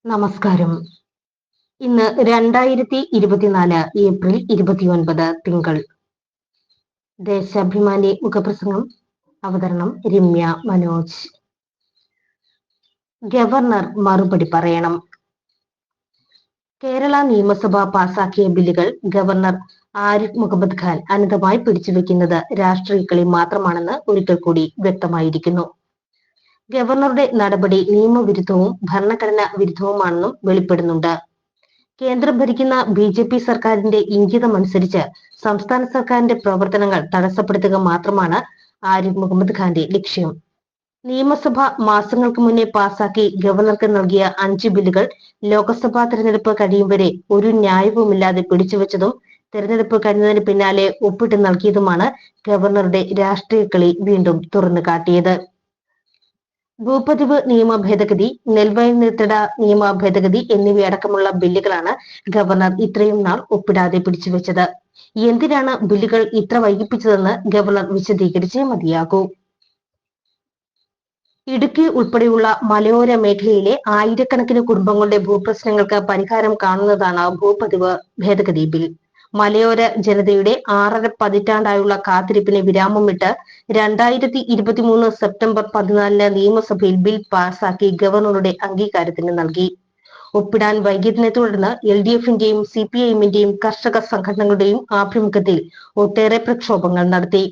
നമസ്കാരം. ഇന്ന് 2024 ഏപ്രിൽ 29 തിങ്കൾ. ദേശാഭിമാനി മുഖപ്രസംഗം. അവതരണം രമ്യ മനോജ്. ഗവർണർ മറുപടി പറയണം. കേരള നിയമസഭ പാസാക്കിയ ബില്ലുകൾ ഗവർണർ ആരിഫ് മുഹമ്മദ് ഖാൻ അനന്തമായി പിടിച്ചുവെക്കുന്നത് രാഷ്ട്രീയ കളി മാത്രമാണെന്ന് ഒരിക്കൽ കൂടി വ്യക്തമായിരിക്കുന്നു. ഗവർണറുടെ നടപടി നിയമവിരുദ്ധവും ഭരണഘടനാ വിരുദ്ധവുമാണെന്നും വെളിപ്പെടുന്നുണ്ട്. കേന്ദ്രം ഭരിക്കുന്ന BJP സർക്കാരിന്റെ ഇംഗിതമനുസരിച്ച് സംസ്ഥാന സർക്കാരിന്റെ പ്രവർത്തനങ്ങൾ തടസ്സപ്പെടുത്തുക മാത്രമാണ് ആരിഫ് മുഹമ്മദ് ഖാന്റെ ലക്ഷ്യം. നിയമസഭ മാസങ്ങൾക്ക് മുന്നേ പാസാക്കി ഗവർണർക്ക് നൽകിയ 5 ബില്ലുകൾ ലോക്സഭാ തെരഞ്ഞെടുപ്പ് കഴിയും വരെ ഒരു ന്യായവുമില്ലാതെ പിടിച്ചുവെച്ചതും തെരഞ്ഞെടുപ്പ് കഴിഞ്ഞതിന് പിന്നാലെ ഒപ്പിട്ട് നൽകിയതുമാണ് ഗവർണറുടെ രാഷ്ട്രീയ കളി വീണ്ടും തുറന്നു കാട്ടിയത്. ഭൂപതിവ് നിയമ ഭേദഗതി, നെൽവയൽ നിർത്തട നിയമ ഭേദഗതി എന്നിവയടക്കമുള്ള ബില്ലുകളാണ് ഗവർണർ ഇത്രയും നാൾ ഒപ്പിടാതെ പിടിച്ചുവെച്ചത്. എന്തിനാണ് ബില്ലുകൾ ഇത്ര വൈകിപ്പിച്ചതെന്ന് ഗവർണർ വിശദീകരിച്ചേ മതിയാകൂ. ഇടുക്കി ഉൾപ്പെടെയുള്ള മലയോര മേഖലയിലെ ആയിരക്കണക്കിന് കുടുംബങ്ങളുടെ ഭൂപ്രശ്നങ്ങൾക്ക് പരിഹാരം കാണുന്നതാണ് ഭൂപതിവ് ഭേദഗതി ബിൽ. മലയോര ജനതയുടെ 6.5 പതിറ്റാണ്ടായുള്ള കാത്തിരിപ്പിന് വിരാമമിട്ട് 2023 സെപ്റ്റംബർ 14 നിയമസഭയിൽ ബിൽ പാസാക്കി ഗവർണറുടെ അംഗീകാരത്തിന് നൽകി. ഒപ്പിടാൻ വൈകിയതിനെ തുടർന്ന് LDF-ന്റെയും CPIM-ന്റെയും കർഷക സംഘടനകളുടെയും ആഭിമുഖ്യത്തിൽ ഒട്ടേറെ പ്രക്ഷോഭങ്ങൾ നടത്തി.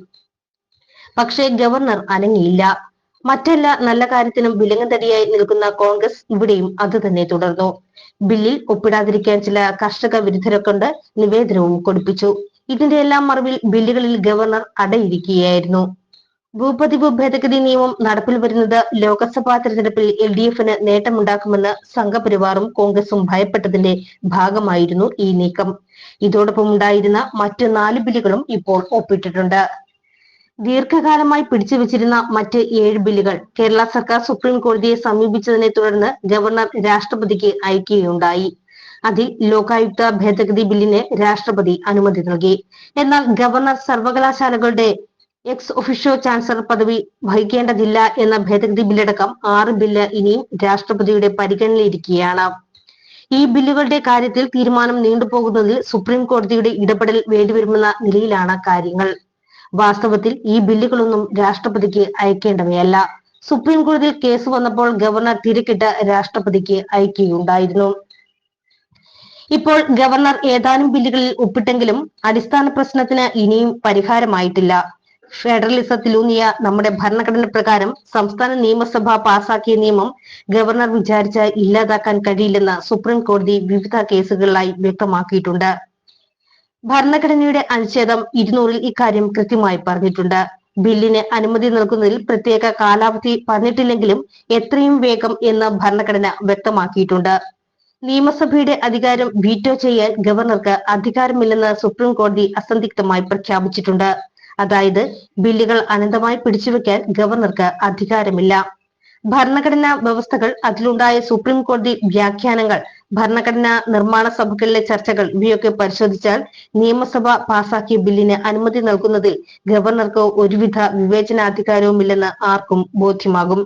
പക്ഷേ ഗവർണർ അനങ്ങിയില്ല. മറ്റെല്ലാ നല്ല കാര്യത്തിനും വിലങ്ങുതടിയായി നിൽക്കുന്ന കോൺഗ്രസ് ഇവിടെയും അത് തന്നെ തുടർന്നു. ബില്ലിൽ ഒപ്പിടാതിരിക്കാൻ ചില കർഷക വിരുദ്ധരെ കൊണ്ട് നിവേദനവും കൊടുപ്പിച്ചു. ഇതിന്റെ എല്ലാം മറവിൽ ബില്ലുകളിൽ ഗവർണർ അടയിരിക്കുകയായിരുന്നു. ഭൂപതിവ് ഭേദഗതി നിയമം നടപ്പിൽ വരുന്നത് ലോക്സഭാ തെരഞ്ഞെടുപ്പിൽ LDF-ന് നേട്ടമുണ്ടാക്കുമെന്ന് സംഘപരിവാറും കോൺഗ്രസും ഭയപ്പെട്ടതിന്റെ ഭാഗമായിരുന്നു ഈ നീക്കം. ഇതോടൊപ്പം ഉണ്ടായിരുന്ന മറ്റ് 4 ബില്ലുകളും ഇപ്പോൾ ഒപ്പിട്ടിട്ടുണ്ട്. ദീർഘകാലമായി പിടിച്ചുവെച്ചിരുന്ന മറ്റ് 7 ബില്ലുകൾ കേരള സർക്കാർ സുപ്രീം കോടതിയെ സമീപിച്ചതിനെ തുടർന്ന് ഗവർണർ രാഷ്ട്രപതിക്ക് അയക്കുകയുണ്ടായി. അതിൽ ലോകായുക്ത ഭേദഗതി ബില്ലിന് രാഷ്ട്രപതി അനുമതി നൽകി. എന്നാൽ ഗവർണർ സർവകലാശാലകളുടെ എക്സ് ഒഫീഷ്യോ ചാൻസലർ പദവി വഹിക്കേണ്ടതില്ല എന്ന ഭേദഗതി ബില്ലടക്കം 6 ബില്ല് ഇനിയും രാഷ്ട്രപതിയുടെ പരിഗണനയിലിരിക്കുകയാണ്. ഈ ബില്ലുകളുടെ കാര്യത്തിൽ തീരുമാനം നീണ്ടുപോകുന്നതിൽ സുപ്രീം കോടതിയുടെ ഇടപെടൽ വേണ്ടിവരുമെന്ന നിലയിലാണ് കാര്യങ്ങൾ. വാസ്തവത്തിൽ ഈ ബില്ലുകളൊന്നും രാഷ്ട്രപതിക്ക് അയക്കേണ്ടവയല്ല. സുപ്രീം കോടതിയിൽ കേസ് വന്നപ്പോൾ ഗവർണർ തിരക്കിട്ട് രാഷ്ട്രപതിക്ക് അയക്കുകയുണ്ടായിരുന്നു. ഇപ്പോൾ ഗവർണർ ഏതാനും ബില്ലുകളിൽ ഒപ്പിട്ടെങ്കിലും അടിസ്ഥാന പ്രശ്നത്തിന് ഇനിയും പരിഹാരമായിട്ടില്ല. ഫെഡറലിസത്തിലൂന്നിയ നമ്മുടെ ഭരണഘടന പ്രകാരം സംസ്ഥാന നിയമസഭ പാസാക്കിയ നിയമം ഗവർണർ വിചാരിച്ച് ഇല്ലാതാക്കാൻ കഴിയില്ലെന്ന് സുപ്രീം കോടതി വിവിധ കേസുകളിലായി വ്യക്തമാക്കിയിട്ടുണ്ട്. ഭരണഘടനയുടെ അനുച്ഛേദം 200-ൽ ഇക്കാര്യം കൃത്യമായി പറഞ്ഞിട്ടുണ്ട്. ബില്ലിന് അനുമതി നൽകുന്നതിൽ പ്രത്യേക കാലാവധി പറഞ്ഞിട്ടില്ലെങ്കിലും എത്രയും വേഗം എന്ന് ഭരണഘടന വ്യക്തമാക്കിയിട്ടുണ്ട്. നിയമസഭയുടെ അധികാരം വീറ്റോ ചെയ്യാൻ ഗവർണർക്ക് അധികാരമില്ലെന്ന് സുപ്രീം കോടതി അസന്ദിഗ്ധമായി പ്രഖ്യാപിച്ചിട്ടുണ്ട്. അതായത് ബില്ലുകൾ അനന്തമായി പിടിച്ചുവെക്കാൻ ഗവർണർക്ക് അധികാരമില്ല. ഭരണഘടനാ വ്യവസ്ഥകൾ, അതിലുണ്ടായ സുപ്രീം കോടതി വ്യാഖ്യാനങ്ങൾ, ഭരണഘടനാ നിർമ്മാണ സഭകളിലെ ചർച്ചകൾ ഇവയൊക്കെ പരിശോധിച്ചാൽ നിയമസഭ പാസാക്കിയ ബില്ലിന് അനുമതി നൽകുന്നതിൽ ഗവർണർക്ക് ഒരുവിധ വിവേചനാധികാരവുമില്ലെന്ന് ആർക്കും ബോധ്യമാകും.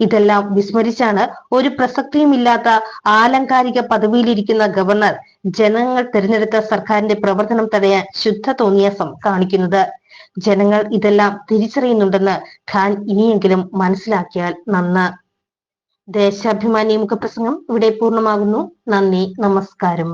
ഇതെല്ലാം വിസ്മരിച്ചാണ് ഒരു പ്രസക്തിയുമില്ലാത്ത ആലങ്കാരിക പദവിയിലിരിക്കുന്ന ഗവർണർ ജനങ്ങൾ തിരഞ്ഞെടുത്ത സർക്കാരിന്റെ പ്രവർത്തനം തടയാൻ ശുദ്ധ തോന്നിയാസം കാണിക്കുന്നത്. ജനങ്ങൾ ഇതെല്ലാം തിരിച്ചറിയുന്നുണ്ടെന്ന് ഖാൻ ഇനിയെങ്കിലും മനസ്സിലാക്കിയാൽ നന്ന്. ദേശാഭിമാനി മുഖപ്രസംഗം ഇവിടെ പൂർണ്ണമാകുന്നു. നന്ദി, നമസ്കാരം.